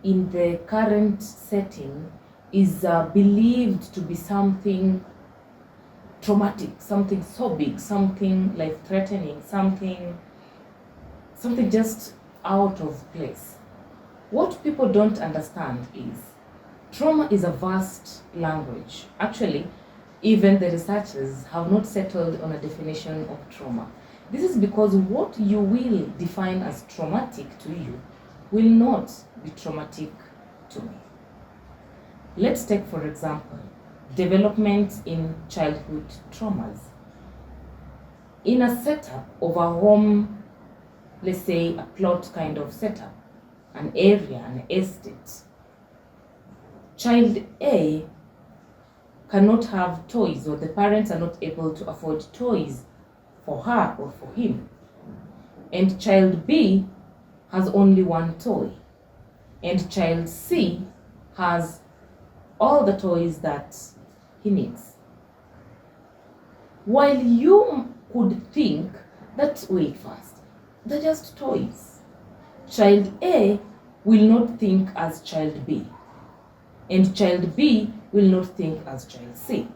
in the current setting is believed to be something traumatic, something so big, something life-threatening, something just out of place. What people don't understand is trauma is a vast language. Actually, even the researchers have not settled on a definition of trauma. This is because what you will define as traumatic to you will not be traumatic to me. Let's take, for example, development in childhood traumas. In a setup of a home, let's say a plot kind of setup, an area, an estate, child A cannot have toys, or the parents are not able to afford toys for her or for him. And child B has only one toy. And child C has all the toys that he needs. While you could think that, wait first, they're just toys. Child A will not think as child B, and child B will not think as child C.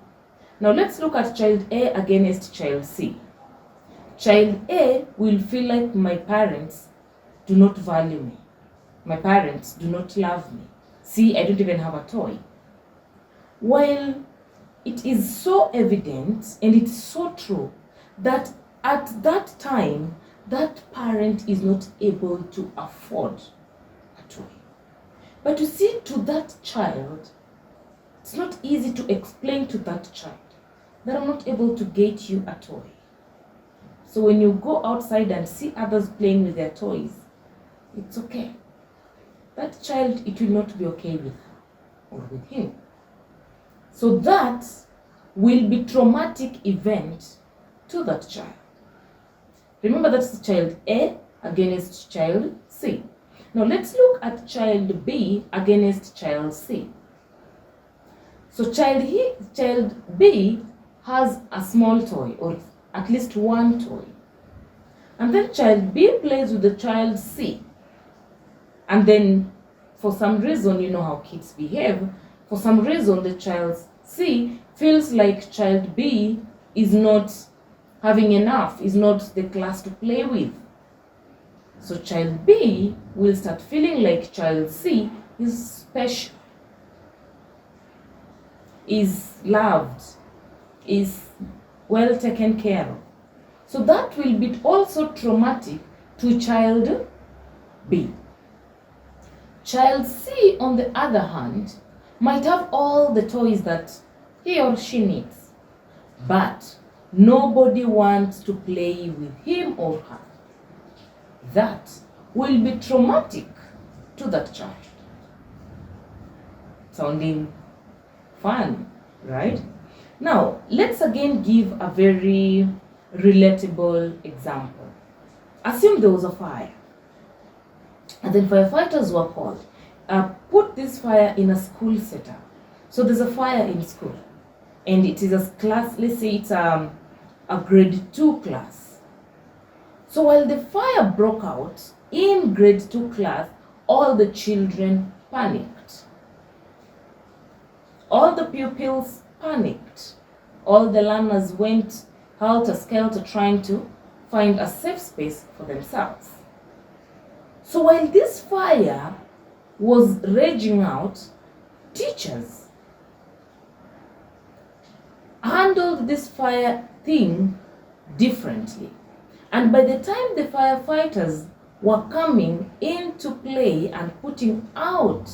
Now let's look at child A against child C. Child A will feel like my parents do not value me. My parents do not love me. See, I don't even have a toy. While it is so evident and it's so true that at that time, that parent is not able to afford a toy. But you see, to that child, it's not easy to explain to that child that I'm not able to get you a toy. So when you go outside and see others playing with their toys, it's okay. That child, it will not be okay with her or with him. So that will be traumatic event to that child. Remember, that's child A against child C. Now let's look at child B against child C. So child B has a small toy, or at least one toy. And then child B plays with the child C. And then for some reason, you know how kids behave, for some reason the child C feels like child B is not having enough, is not the class to play with. So child B will start feeling like child C is special, is loved, is well taken care of. So that will be also traumatic to child B. Child C, on the other hand, might have all the toys that he or she needs, but nobody wants to play with him or her. That will be traumatic to that child. Sounding fun, right? Now, let's again give a very relatable example. Assume there was a fire, and then firefighters were called. Put this fire in a school setup. So there's a fire in school, and it is a class, let's say it's a grade 2 class. So while the fire broke out in grade 2 class, all the children panicked. All the pupils panicked. All the learners went helter-skelter trying to find a safe space for themselves. So while this fire was raging out, teachers handled this fire thing differently. And by the time the firefighters were coming into play and putting out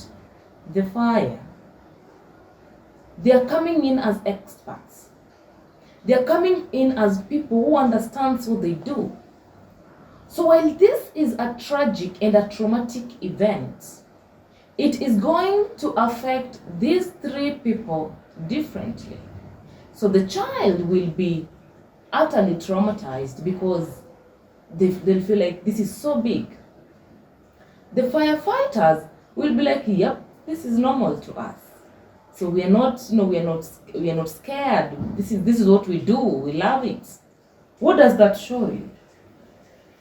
the fire, they are coming in as experts. They are coming in as people who understand what they do. So while this is a tragic and a traumatic event, it is going to affect these three people differently. So the child will be utterly traumatized because they'll feel like this is so big. The firefighters will be like, yep, this is normal to us. So we are not scared. This is what we do. We love it. What does that show you?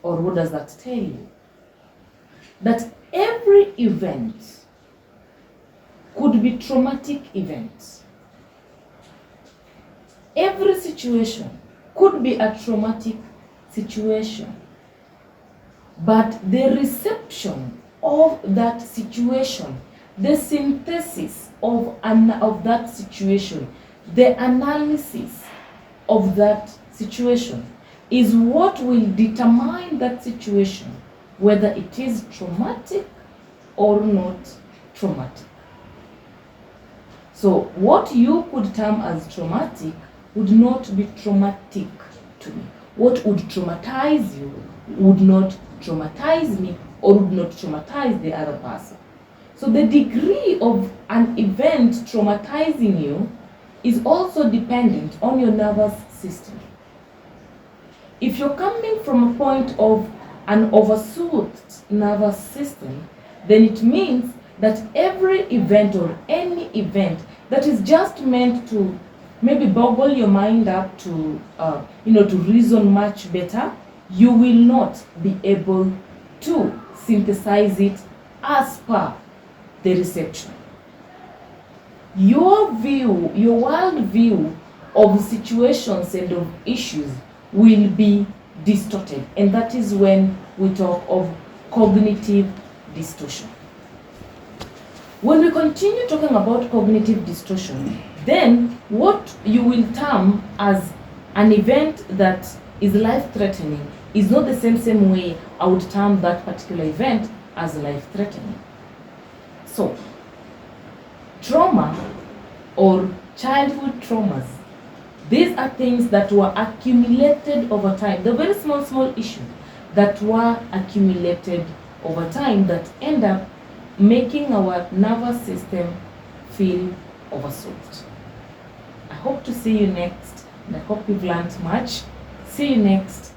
Or what does that tell you? That every event could be traumatic events. Every situation could be a traumatic situation, but the reception of that situation, the synthesis of that situation, the analysis of that situation is what will determine that situation, whether it is traumatic or not traumatic. So what you could term as traumatic would not be traumatic to me. What would traumatize you would not traumatize me or would not traumatize the other person. So the degree of an event traumatizing you is also dependent on your nervous system. If you're coming from a point of an oversoothed nervous system, then it means that every event or any event that is just meant to maybe boggle your mind up to, to reason much better, you will not be able to synthesize it as per the reception. Your view, your world view of situations and of issues will be distorted, and that is when we talk of cognitive distortion. When we continue talking about cognitive distortion, then what you will term as an event that is life-threatening is not the same way I would term that particular event as life-threatening. So, trauma or childhood traumas, these are things that were accumulated over time. The very small issues that were accumulated over time that end up making our nervous system feel oversoothed. I hope to see you next, and I hope you've learned much. See you next.